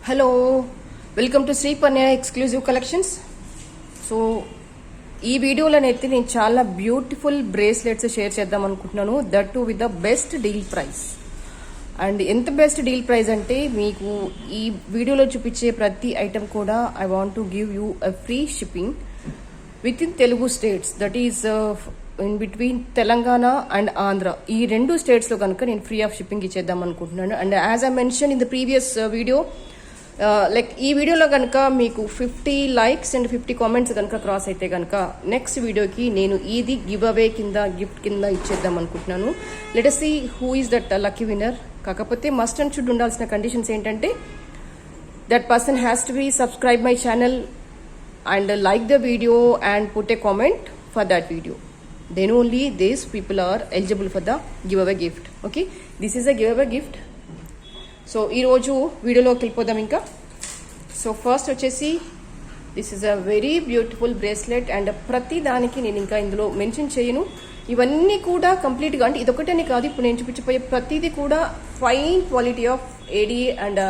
Hello, welcome to Shri Panya exclusive collections. So ఈ వీడియోలోనైతే నేను చాలా బ్యూటిఫుల్ బ్రేస్లెట్స్ షేర్ చేద్దాం అనుకుంటున్నాను, that too with the best deal price. And ఎంత బెస్ట్ డీల్ ప్రైస్ అంటే మీకు ఈ వీడియోలో చూపించే ప్రతి ఐటమ్ కూడా I want to give you a free shipping with in Telugu states, that is in between Telangana and Andhra. ఈ రెండు స్టేట్స్లో కనుక నేను ఫ్రీ ఆఫ్ షిప్పింగ్ ఇచ్చేద్దాం అనుకుంటున్నాను. And as I mention in the previous video, like ఈ వీడియోలో కనుక మీకు 50 లైక్స్ అండ్ 50 కామెంట్స్ కనుక క్రాస్ అయితే కనుక నెక్స్ట్ వీడియోకి నేను ఇది గివ్ అవే కింద గిఫ్ట్ కింద ఇచ్చేద్దాం అనుకుంటున్నాను. Let us see who is that lucky winner. కాకపోతే మస్ట్ అండ్ షుడ్ ఉండాల్సిన కండిషన్స్ ఏంటంటే that person has to be subscribe my channel and like the video and put a comment for that video. Then only these people are eligible for the giveaway gift. Okay, this is a giveaway gift. So ee roju video lo kelipodam inka. So first vachesi this is a very beautiful bracelet and prati daniki nenu inka indulo mention cheyanu. ఇవన్నీ కూడా కంప్లీట్గా అంటే ఇదొకటని కాదు, ఇప్పుడు నేను చూపించబోయే ప్రతిదీ కూడా fine quality of AD and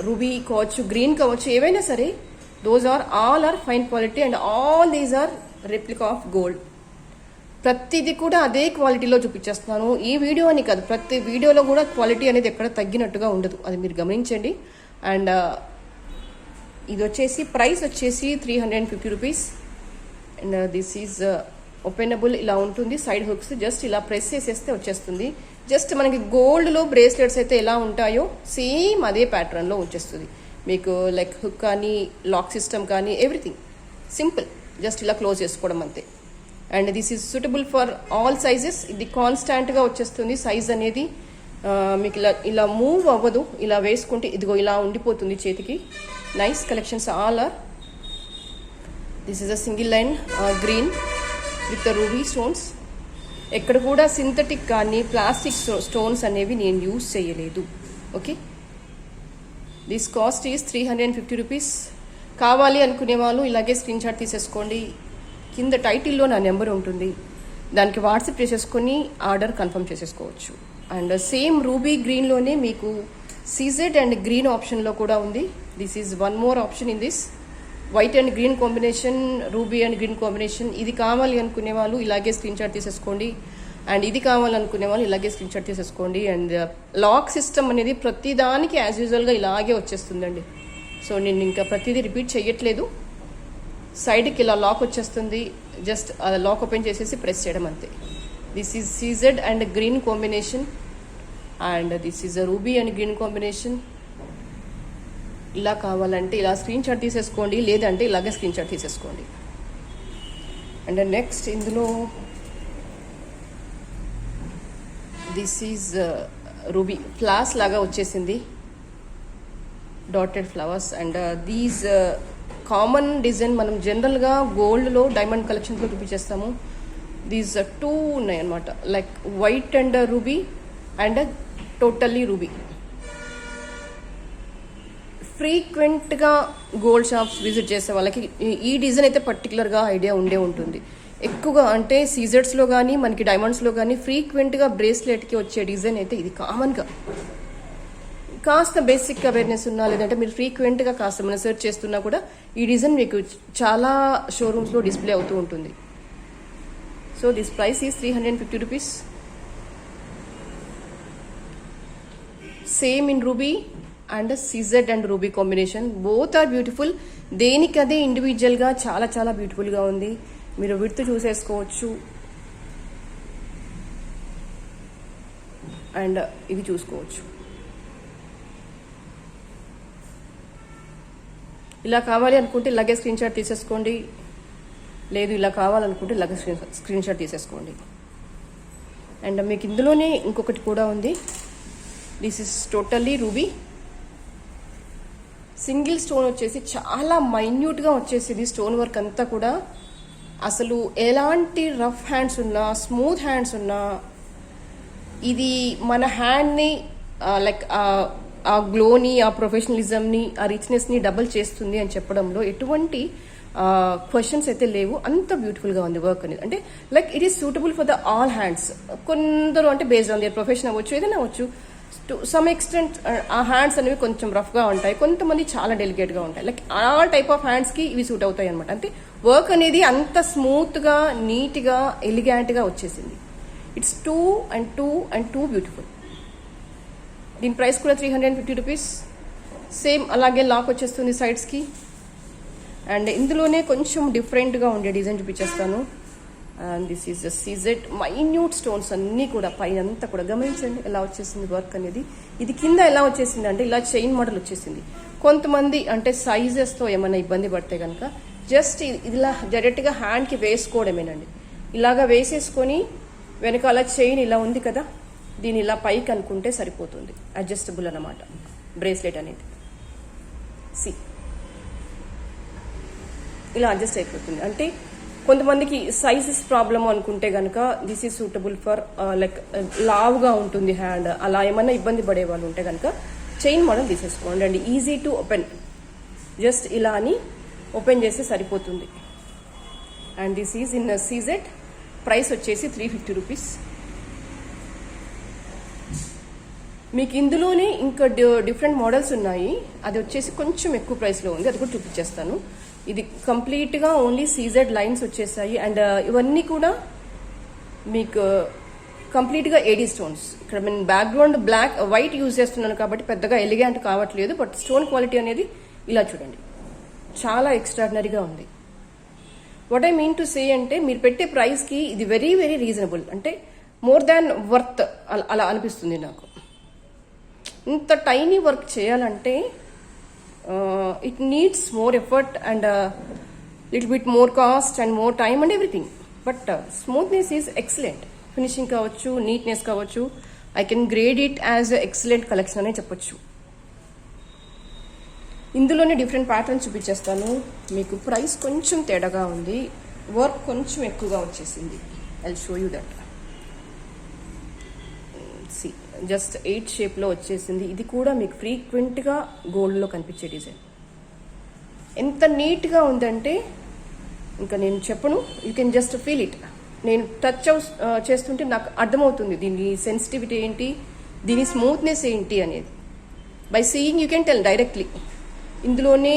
ruby కావచ్చు, గ్రీన్ కావచ్చు, ఏవైనా సరే those are all are fine quality and all these are replica of gold. ప్రతిదీ కూడా అదే క్వాలిటీలో చూపించేస్తున్నాను. ఈ వీడియో అని కాదు, ప్రతి వీడియోలో కూడా క్వాలిటీ అనేది ఎక్కడ తగ్గినట్టుగా ఉండదు, అది మీరు గమనించండి. అండ్ ఇది వచ్చేసి ప్రైస్ వచ్చేసి 350 rupees. And this is openable, ఇలా ఉంటుంది. సైడ్ హుక్స్ జస్ట్ ఇలా ప్రెస్ చేసేస్తే వచ్చేస్తుంది. జస్ట్ మనకి గోల్డ్లో బ్రేస్లెట్స్ అయితే ఎలా ఉంటాయో సేమ్ అదే ప్యాటర్న్లో వచ్చేస్తుంది మీకు. లైక్ హుక్ కానీ లాక్ సిస్టమ్ కానీ ఎవ్రీథింగ్ సింపుల్, జస్ట్ ఇలా క్లోజ్ చేసుకోవడం అంతే. And this is suitable for all sizes. ఇది కాన్స్టాంట్గా వచ్చేస్తుంది సైజ్ అనేది, మీకు ఇలా మూవ్ అవ్వదు. ఇలా వేసుకుంటే ఇదిగో ఇలా ఉండిపోతుంది చేతికి. Nice collections all are. This is a single line green with ruby stones. ఎక్కడ కూడా సింథటిక్ కానీ ప్లాస్టిక్ స్టోన్స్ అనేవి నేను యూజ్ చేయలేదు. Okay, this cost is 350 rupees. కావాలి అనుకునే వాళ్ళు ఇలాగే స్క్రీన్ షాట్ తీసేసుకోండి. కింద టైటిల్లో నా నెంబర్ ఉంటుంది, దానికి వాట్సాప్ చేసేసుకొని ఆర్డర్ కన్ఫర్మ్ చేసేసుకోవచ్చు. అండ్ సేమ్ రూబీ గ్రీన్లోనే మీకు సీజెడ్ అండ్ గ్రీన్ ఆప్షన్లో కూడా ఉంది. This is one more option in this white and green combination, ruby and green combination. ఇది కావాలి అనుకునే వాళ్ళు ఇలాగే స్క్రీన్ షాట్ తీసేసుకోండి. అండ్ ఇది కావాలనుకునే వాళ్ళు ఇలాగే స్క్రీన్ షాట్ తీసేసుకోండి. అండ్ లాక్ సిస్టమ్ అనేది ప్రతి దానికి యాజ్ యూజువల్గా ఇలాగే వచ్చేస్తుందండి. సో నేను ఇంకా ప్రతిదీ రిపీట్ చేయట్లేదు. సైడ్కి ఇలా లాక్ వచ్చేస్తుంది, జస్ట్ లాక్ ఓపెన్ చేసేసి ప్రెస్ చేయడం అంతే. This is CZ and green combination and this is a ruby and green combination. ఇలా కావాలంటే ఇలా స్క్రీన్ షాట్ తీసేసుకోండి, లేదంటే ఇలాగే స్క్రీన్ షాట్ తీసేసుకోండి. అండ్ నెక్స్ట్ ఇందులో దిస్ ఈజ్ రూబీ ఫ్లాస్ లాగా వచ్చేసింది, dotted flowers. And these common design మనం జనరల్గా గోల్డ్లో డైమండ్ కలెక్షన్స్లో చూపించేస్తాము. దీస్ 2 ఉన్నాయి అనమాట, like white and ruby and totally ruby. ఫ్రీక్వెంట్గా గోల్డ్ షాప్స్ విజిట్ చేసే వాళ్ళకి ఈ డిజైన్ అయితే పర్టికులర్గా ఐడియా ఉండే ఉంటుంది. ఎక్కువగా అంటే సీజర్స్లో కానీ మనకి డైమండ్స్లో కానీ ఫ్రీక్వెంట్గా బ్రేస్లెట్కి వచ్చే డిజైన్ అయితే ఇది కామన్గా. కాస్త బేసిక్ అవేర్నెస్ ఉన్నా, లేదంటే మీరు ఫ్రీక్వెంట్గా కాస్త మనం సెర్చ్ చేస్తున్నా కూడా ఈ డిజైన్ మీకు చాలా షోరూమ్స్లో డిస్ప్లే అవుతూ ఉంటుంది. So this price is 350 rupees. Same in ruby and CZ and ruby combination. Both are beautiful. దేనికదే ఇండివిజువల్గా చాలా చాలా బ్యూటిఫుల్గా ఉంది. మీరు విడ్త్ చూసేసుకోవచ్చు అండ్ ఇవి చూసుకోవచ్చు. ఇలా కావాలి అనుకుంటే ఇలాగే స్క్రీన్ షాట్ తీసేసుకోండి, లేదు ఇలా కావాలనుకుంటే ఇలాగే స్క్రీన్ షాట్ తీసేసుకోండి. అండ్ మీకు ఇందులోనే ఇంకొకటి కూడా ఉంది. This is totally ruby. Single stone వచ్చేసి చాలా మైన్యూట్గా వచ్చేసింది స్టోన్ వర్క్ అంతా కూడా. అసలు ఎలాంటి రఫ్ హ్యాండ్స్ ఉన్నా, స్మూత్ హ్యాండ్స్ ఉన్నా, ఇది మన హ్యాండ్ని లైక్ ఆ గ్లోని, ఆ ప్రొఫెషనలిజంని, ఆ రిచ్నెస్ని డబుల్ చేస్తుంది అని చెప్పడంలో ఎటువంటి క్వశ్చన్స్ అయితే లేవు. అంత బ్యూటిఫుల్గా ఉంది వర్క్ అనేది. అంటే like it is suitable for the all hands. కొందరు అంటే బేస్డ్ ఆన్ దియర్ ప్రొఫెషన్ అవ్వచ్చు, ఏదైనా అవ్వచ్చు, టు సమ్ ఎక్స్టెంట్ ఆ హ్యాండ్స్ అనేవి కొంచెం రఫ్గా ఉంటాయి, కొంతమంది చాలా డెలికేట్గా ఉంటాయి. లైక్ ఆల్ టైప్ ఆఫ్ హ్యాండ్స్కి ఇవి సూట్ అవుతాయి అనమాట. అంటే వర్క్ అనేది అంత స్మూత్గా, నీట్గా, ఎలిగెంట్గా వచ్చేసింది. It's two and two beautiful. దీని ప్రైస్ కూడా 350 రూపీస్. సేమ్ అలాగే లాక్ వచ్చేస్తుంది సైడ్స్కి. అండ్ ఇందులోనే కొంచెం డిఫరెంట్గా ఉండే డిజైన్ చూపించేస్తాను. And this is the CZ minute stones అన్నీ కూడా పైన అంతా కూడా గమనించండి ఎలా వచ్చేసింది వర్క్ అనేది. ఇది కింద ఎలా వచ్చేసింది అంటే ఇలా చైన్ మోడల్ వచ్చేసింది. కొంతమంది అంటే సైజెస్తో ఏమైనా ఇబ్బంది పడితే కనుక జస్ట్ ఇలా డైరెక్ట్గా హ్యాండ్కి వేసుకోవడమేనండి. ఇలాగా వేసేసుకొని వెనకాల చైన్ ఇలా ఉంది కదా, దీని ఇలా పైకి అనుకుంటే సరిపోతుంది. అడ్జస్టబుల్ అన్నమాట బ్రేస్లెట్ అనేది. ఇలా అడ్జస్ట్ అయిపోతుంది. అంటే కొంతమందికి సైజెస్ ప్రాబ్లమ్ అనుకుంటే కనుక this is suitable for like లావుగా ఉంటుంది హ్యాండ్, అలా ఏమైనా ఇబ్బంది పడే వాళ్ళు ఉంటే కనుక చైన్ మోడల్ తీసేసుకోండి. And easy to open, just ఇలా అని ఓపెన్ చేస్తే సరిపోతుంది. And this is in CZ. Price వచ్చేసి 350 రూపీస్. మీకు ఇందులోనే ఇంకా డిఫరెంట్ మోడల్స్ ఉన్నాయి, అది వచ్చేసి కొంచెం ఎక్కువ ప్రైస్లో ఉంది, అది కూడా చూపించేస్తాను. ఇది కంప్లీట్గా ఓన్లీ సీజెడ్ లైన్స్ వచ్చేసాయి. అండ్ ఇవన్నీ కూడా మీకు కంప్లీట్గా ఏడీ స్టోన్స్. ఇక్కడ నేను బ్యాక్గ్రౌండ్ వైట్ యూజ్ చేస్తున్నాను కాబట్టి పెద్దగా ఎలిగెంట్ కావట్లేదు, బట్ స్టోన్ క్వాలిటీ అనేది ఇలా చూడండి చాలా ఎక్స్ట్రాడినరీగా ఉంది. What I mean to say అంటే మీరు పెట్టే ప్రైస్కి ఇది వెరీ వెరీ రీజనబుల్, అంటే మోర్ దాన్ వర్త్ అలా అనిపిస్తుంది నాకు. ఇంత టైనీ వర్క్ చేయాలంటే it needs more effort and little bit more cost and more time and everything. But smoothness is excellent. Finishing కావచ్చు, నీట్నెస్ కావచ్చు, I can grade it as excellent collection అనే చెప్పొచ్చు. ఇందులోనే డిఫరెంట్ ప్యాటర్న్స్ చూపించేస్తాను. మీకు price కొంచెం తేడాగా ఉంది, వర్క్ కొంచెం ఎక్కువగా వచ్చేసింది. I show you that. See just 8 షేప్లో వచ్చేసింది. ఇది కూడా మీకు ఫ్రీక్వెంట్గా గోల్డ్లో కనిపించే డిజైన్. ఎంత నీట్గా ఉందంటే ఇంకా నేను చెప్పను, you can just feel it. నేను టచ్ చేస్తుంటే నాకు అర్థమవుతుంది దీని సెన్సిటివిటీ ఏంటి, దీని స్మూత్నెస్ ఏంటి అనేది. By seeing you can tell directly. ఇందులోనే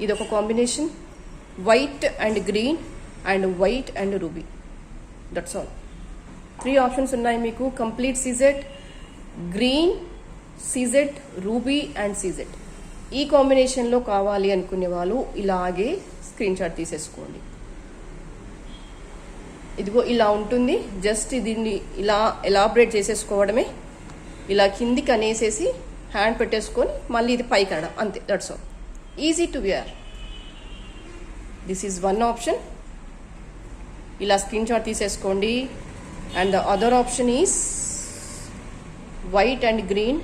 ఇదొక combination, white and green and white and ruby. That's all. 3 options ఉన్నాయి మీకు. Complete CZ, green, CZ, ruby and CZ. ఈ కాంబినేషన్లో కావాలి అనుకునే వాళ్ళు ఇలాగే స్క్రీన్ షాట్ తీసేసుకోండి. ఇదిగో ఇలా ఉంటుంది. జస్ట్ దీన్ని ఇలా ఎలాబరేట్ చేసేసుకోవడమే. ఇలా కిందికి అనేసేసి హ్యాండ్ పెట్టేసుకొని మళ్ళీ ఇది పైకి అనడం, అంతే. That's all. Easy to wear. This is one option. ఇలా స్క్రీన్ షాట్ తీసేసుకోండి. And the other option is white and green.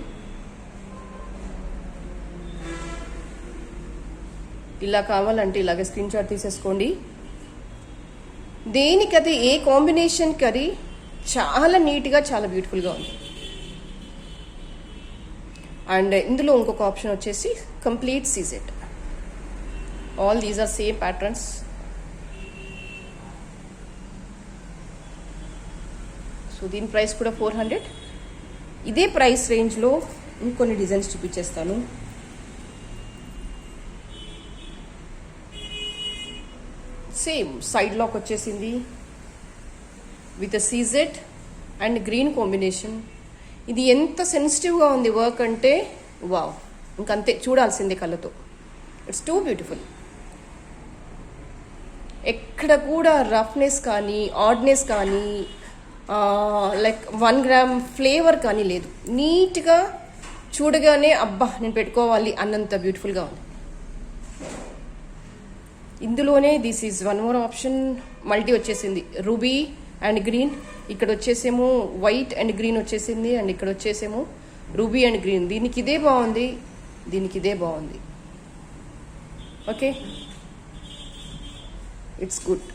ఇలా కావాలంటే ఇలాగే స్క్రీన్ షాట్ తీసేసుకోండి. దేనికది ఏ కాంబినేషన్కి అది చాలా నీట్గా, చాలా బ్యూటిఫుల్గా ఉంది. అండ్ ఇందులో ఇంకొక ఆప్షన్ వచ్చేసి complete CZ. All these are same patterns. So దీని ప్రైస్ కూడా 400. ఇదే ప్రైస్ రేంజ్లో ఇంకొన్ని డిజైన్స్ చూపించేస్తాను. సేమ్ సైడ్ లాక్ వచ్చేసింది with CZ and green combination. ఇది ఎంత సెన్సిటివ్గా ఉంది వర్క్ అంటే వావ్, ఇంకంతే, చూడాల్సిందే కళ్ళతో. It's two beautiful. ఎక్కడ కూడా రఫ్నెస్ కానీ, ఆడ్నెస్ కానీ, లైక్ 1 గ్రామ్ ఫ్లేవర్ కానీ లేదు. నీట్గా చూడగానే అబ్బా నేను పెట్టుకోవాలి అన్నంత బ్యూటిఫుల్గా ఉంది. ఇందులోనే this is one more option. Multi వచ్చేసింది, రూబీ అండ్ గ్రీన్. ఇక్కడ వచ్చేసేమో వైట్ అండ్ గ్రీన్ వచ్చేసింది, అండ్ ఇక్కడ వచ్చేసేమో రూబీ అండ్ గ్రీన్. దీనికి ఇదే బాగుంది, దీనికి ఇదే బాగుంది. Okay, it's good.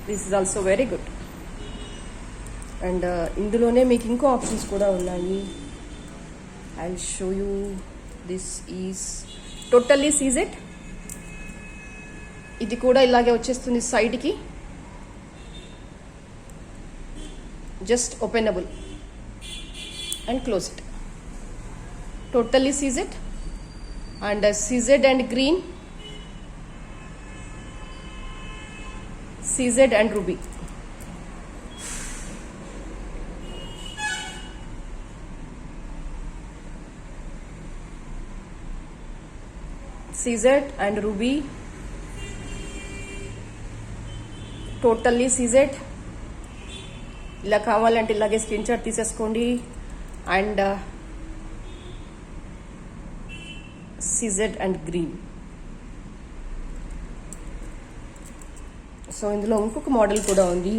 This is also very good. And ఇందులోనే మీకు ఇంకో ఆప్షన్స్ కూడా ఉన్నాయి. I will show you. This is totally CZ. ఇది కూడా ఇలాగే వచ్చేస్తుంది సైడ్కి. just openable and close it. Totally CZ and CZ and green, CZ and ruby. CZ and ruby, totally CZ. ఇలా కావాలంటే ఇలాగే స్క్రీన్ షాట్ తీసేసుకోండి. And CZ and green. So ఇందులో ఇంకొక మోడల్ కూడా ఉంది.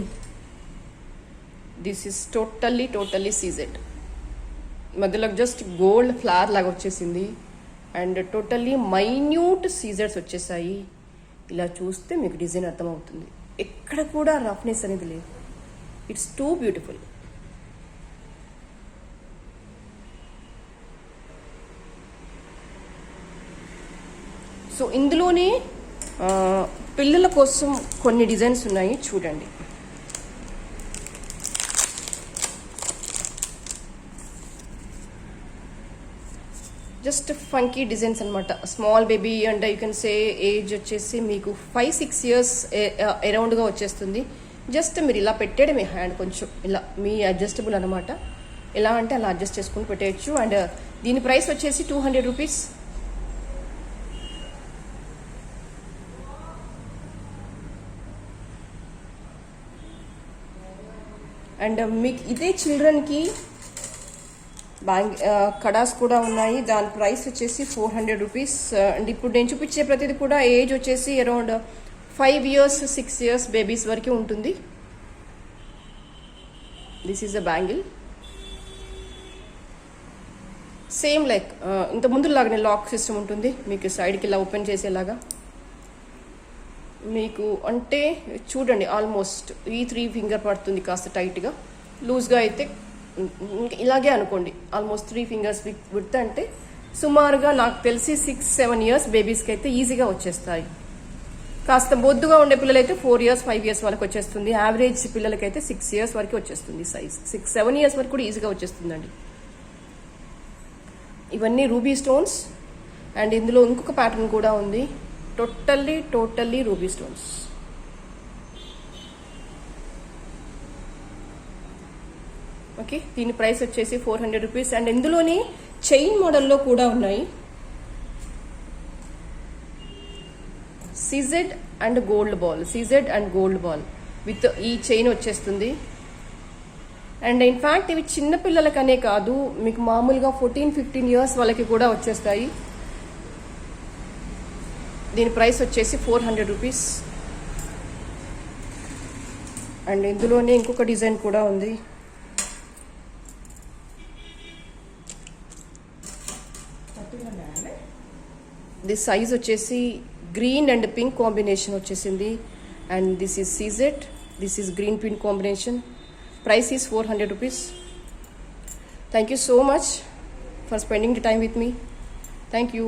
This is totally CZ. మధ్యలో just gold flower లాగా వచ్చేసింది అండ్ టోటల్లీ మైన్యూట్ సీజర్స్ వచ్చేసాయి. ఇలా చూస్తే మీకు డిజైన్ అర్థమవుతుంది. ఎక్కడ కూడా రఫ్నెస్ అనేది లేదు. It's two beautiful. సో ఇందులోనే పిల్లల కోసం కొన్ని డిజైన్స్ ఉన్నాయి, చూడండి. జస్ట్ ఫంకీ డిజైన్స్ అనమాట. Small baby and you can say age వచ్చేసి మీకు 5-6 years అరౌండ్గా వచ్చేస్తుంది. జస్ట్ మీరు ఇలా పెట్టేయడమే హ్యాండ్ కొంచెం ఇలా మీ అడ్జస్టబుల్ అనమాట. ఎలా అంటే అలా అడ్జస్ట్ చేసుకుని పెట్టేయచ్చు. అండ్ దీని ప్రైస్ వచ్చేసి 200 రూపీస్. అండ్ మీకు ఇదే చిల్డ్రన్కి కడాస్ కూడా ఉన్నాయి. దాని ప్రైస్ వచ్చేసి 400 రూపీస్. అండ్ ఇప్పుడు నేను చూపించే ప్రతిదీ కూడా ఏజ్ వచ్చేసి అరౌండ్ 5 years 6 years బేబీస్ వరకు ఉంటుంది. This is a bangle. Same like ఇంత ముందు లాగానే లాక్ సిస్టమ్ ఉంటుంది. మీకు సైడ్కి ఇలా ఓపెన్ చేసేలాగా మీకు అంటే చూడండి ఆల్మోస్ట్ ఈ 3 ఫింగర్ పడుతుంది. కాస్త టైట్గా లూజ్గా అయితే ఇలాగే అనుకోండి. ఆల్మోస్ట్ 3 fingers విడ్త్ అంటే సుమారుగా నాకు తెలిసి 6-7 years బేబీస్కి అయితే ఈజీగా వచ్చేస్తాయి. కాస్త బొద్దుగా ఉండే పిల్లలైతే 4 years 5 years వరకు వచ్చేస్తుంది. యావరేజ్ పిల్లలకైతే 6 years వరకు వచ్చేస్తుంది సైజ్. 6-7 years వరకు కూడా ఈజీగా వచ్చేస్తుందండి. ఇవన్నీ రూబీ స్టోన్స్. అండ్ ఇందులో ఇంకొక ప్యాటర్న్ కూడా ఉంది. Totally ruby stones. ఓకే, దీని ప్రైస్ వచ్చేసి 400 రూపీస్. అండ్ ఇందులోనే చైన్ మోడల్లో కూడా ఉన్నాయి. CZ and gold ball with ఈ చైన్ వచ్చేస్తుంది. అండ్ ఇన్ఫ్యాక్ట్ ఇవి చిన్న పిల్లలకనే కాదు, మీకు మామూలుగా 14-15 years వాళ్ళకి కూడా వచ్చేస్తాయి. దీని ప్రైస్ వచ్చేసి 400 రూపీస్. అండ్ ఇందులోనే ఇంకొక డిజైన్ కూడా ఉంది. దిస్ సైజ్ వచ్చేసి గ్రీన్ అండ్ పింక్ కాంబినేషన్ వచ్చేసింది. And this is CZ, this is green pink combination. Price is 400 rupees. Thank you so much for spending the time with me. Thank you.